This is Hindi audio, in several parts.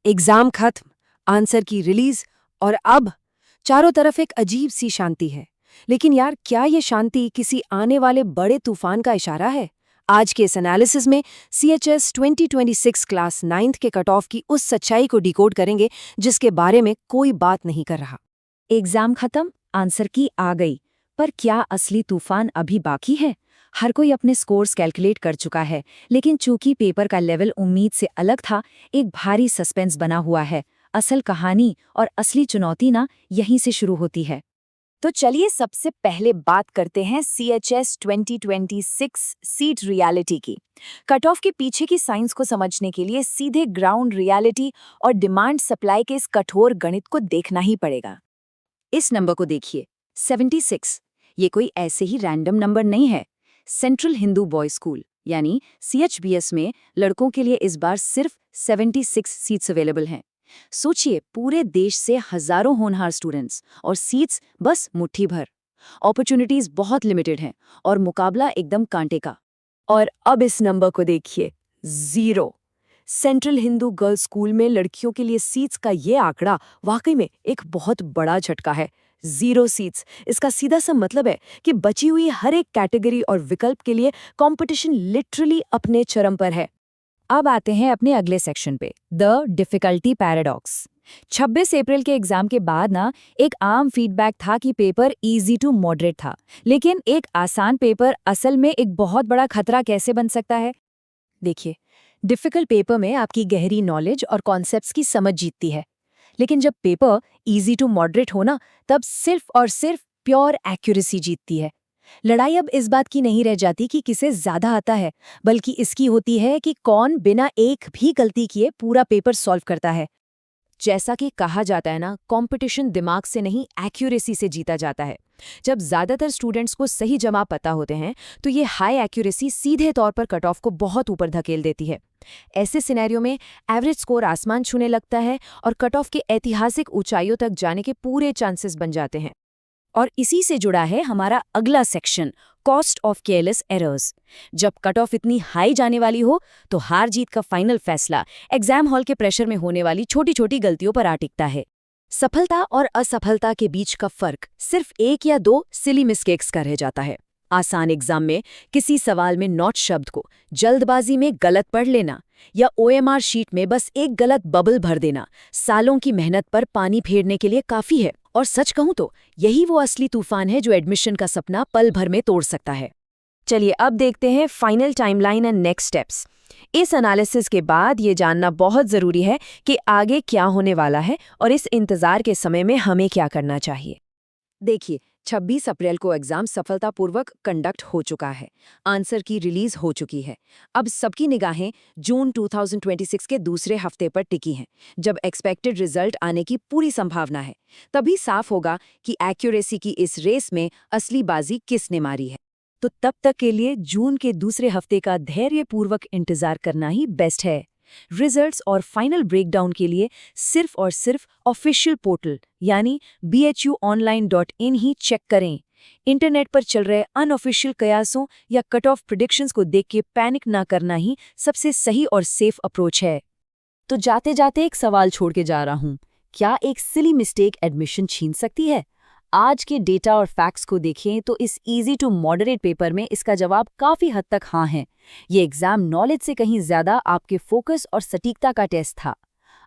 एग्जाम खत्म, आंसर की रिलीज और अब चारों तरफ एक अजीब सी शांति है। लेकिन यार, क्या ये शांति किसी आने वाले बड़े तूफान का इशारा है? आज के इस एनालिसिस में CHS 2026 क्लास 9th के कट ऑफ की उस सच्चाई को डिकोड करेंगे जिसके बारे में कोई बात नहीं कर रहा। एग्जाम खत्म, आंसर की आ गई, पर क्या असली तूफान अभी बाकी है? हर कोई अपने स्कोर्स कैलकुलेट कर चुका है, लेकिन चूंकि पेपर का लेवल उम्मीद से अलग था, एक भारी सस्पेंस बना हुआ है। असल कहानी और असली चुनौती ना यहीं से शुरू होती है। तो चलिए सबसे पहले बात करते हैं CHS 2026 सीट रियलिटी की। कट ऑफ के पीछे की साइंस को समझने के लिए सीधे ग्राउंड रियलिटी और डिमांड सप्लाई के इस कठोर गणित को देखना ही पड़ेगा। इस नंबर को देखिए, 76। ये कोई ऐसे ही रैंडम नंबर नहीं है। सेंट्रल हिंदू बॉयज स्कूल यानी CHBS में लड़कों के लिए इस बार सिर्फ 76 सीट्स अवेलेबल हैं। सोचिए, पूरे देश से हजारों होनहार स्टूडेंट्स और सीट्स बस मुट्ठी भर। अपॉर्चुनिटीज बहुत लिमिटेड हैं और मुकाबला एकदम कांटे का। और अब इस नंबर को देखिए, 0। सेंट्रल हिंदू गर्ल्स स्कूल में लड़कियों के लिए सीट्स का ये आंकड़ा वाकई में एक बहुत बड़ा झटका है। 0 सीट्स, इसका सीधा सा मतलब है कि बची हुई हर एक कैटेगरी और विकल्प के लिए कंपटीशन लिटरली अपने चरम पर है। अब आते हैं अपने अगले सेक्शन पे, द डिफिकल्टी पैराडॉक्स। 26 अप्रैल के एग्जाम के बाद ना एक आम फीडबैक था कि पेपर इजी टू मॉडरेट था, लेकिन एक आसान पेपर असल में एक बहुत बड़ा खतरा कैसे बन सकता है? देखिए, डिफिकल्ट पेपर में आपकी गहरी नॉलेज और कॉन्सेप्ट्स की समझ जीतती है, लेकिन जब पेपर इजी टू मॉडरेट हो ना, तब सिर्फ और सिर्फ प्योर एक्यूरेसी जीतती है। लड़ाई अब इस बात की नहीं रह जाती कि किसे ज्यादा आता है, बल्कि इसकी होती है कि कौन बिना एक भी गलती किए पूरा पेपर सॉल्व करता है। जैसा कि कहा जाता है ना, कंपटीशन दिमाग से नहीं एक्यूरेसी से जीता जाता है। जब ज्यादातर स्टूडेंट्स को सही जवाब पता होते हैं तो ये हाई एक्यूरेसी सीधे तौर पर कट ऑफ को बहुत ऊपर धकेल देती है। ऐसे सिनेरियो में एवरेज स्कोर आसमान छूने लगता है और कट ऑफ के ऐतिहासिक ऊंचाइयों तक जाने के पूरे चांसेस बन जाते हैं। और इसी से जुड़ा है हमारा अगला section, cost of careless errors. जब कट ऑफ इतनी हाई जाने वाली हो तो हार जीत का फाइनल फैसला एग्जाम हॉल के प्रेशर में होने वाली छोटी छोटी गलतियों पर आ टिकता है। सफलता और असफलता के बीच का फर्क सिर्फ 1 या 2 सिली मिस्टेक्स का रह जाता है। आसान एग्जाम में किसी सवाल में नॉट शब्द को जल्दबाजी में गलत पढ़ लेना या OMR शीट में बस एक गलत बबल भर देना सालों की मेहनत पर पानी फेरने के लिए काफी है। और सच कहूं तो यही वो असली तूफान है जो एडमिशन का सपना पल भर में तोड़ सकता है। चलिए अब देखते हैं final timeline and next steps. इस एनालिसिस के बाद ये जानना बहुत ज़रूरी है कि आगे क्या होने वाला है और इस इंतज़ार के समय में हमें क्या करना चाहिए। देखिए, 26 अप्रैल को एग्जाम सफलतापूर्वक कंडक्ट हो चुका है। आंसर की रिलीज हो चुकी है। अब सबकी निगाहें जून 2026 के दूसरे हफ्ते पर टिकी हैं, जब एक्सपेक्टेड रिजल्ट आने की पूरी संभावना है। तभी साफ होगा कि एक्यूरेसी की इस रेस में असली बाजी किसने मारी है। तो तब तक के लिए जून के दूसरे हफ्ते का धैर्यपूर्वक इंतजार करना ही बेस्ट है। रिजल्ट्स और फाइनल ब्रेकडाउन के लिए सिर्फ और सिर्फ ऑफिशियल पोर्टल यानी bhuonline.in ही चेक करें। इंटरनेट पर चल रहे अनऑफिशियल कयासों या कट ऑफ प्रेडिक्शंस को देख के पैनिक ना करना ही सबसे सही और सेफ अप्रोच है। तो जाते जाते एक सवाल छोड़ के जा रहा हूं, क्या एक सिली मिस्टेक एडमिशन छीन सकती है? आज के डेटा और फैक्ट्स को देखें तो इस इजी टू मॉडरेट पेपर में इसका जवाब काफी हद तक हाँ है। ये एग्जाम नॉलेज से कहीं ज्यादा आपके फोकस और सटीकता का टेस्ट था।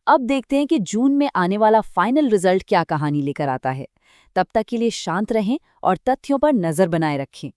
अब देखते हैं कि जून में आने वाला फाइनल रिजल्ट क्या कहानी लेकर आता है। तब तक के लिए शांत रहें और तथ्यों पर नजर बनाए रखें।